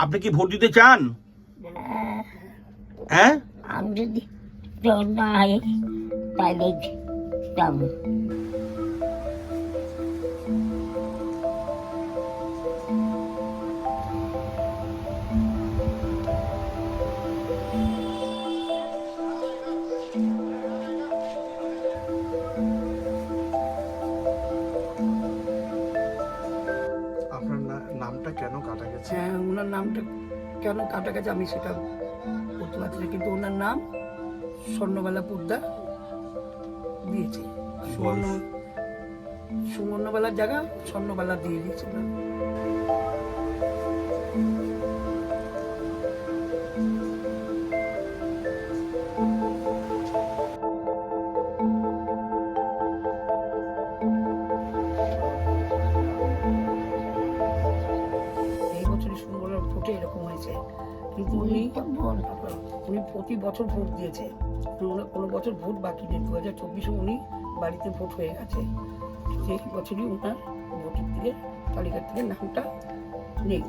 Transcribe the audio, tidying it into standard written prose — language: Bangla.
আপনি কি ভোট দিতে চান? হ্যাঁ, আমি যদি না হয় তাহলে যাবো। আপনার নামটা কেন কাটা গেছে? হ্যাঁ, ওনার নামটা কেন কাটা গেছে আমি সেটা বলতে পারছি না, কিন্তু ওনার নাম স্বর্ণবালা পোদ্দার দিয়েছে। সুবর্ণবালার জায়গা স্বর্ণবালা দিয়ে দিয়েছে ওনার। এই বছরই সুবর্ণবালার ভোটে এরকম হয়েছে, কিন্তু উনি প্রতি বছর ভোট দিয়েছে। কোনো বছর ভোট বাকি নেই। 2024 উনি বাড়িতে ভোট হয়ে গেছে, সেই বছরই ওনার ভোটের থেকে তালিকার থেকে নামটা নেই।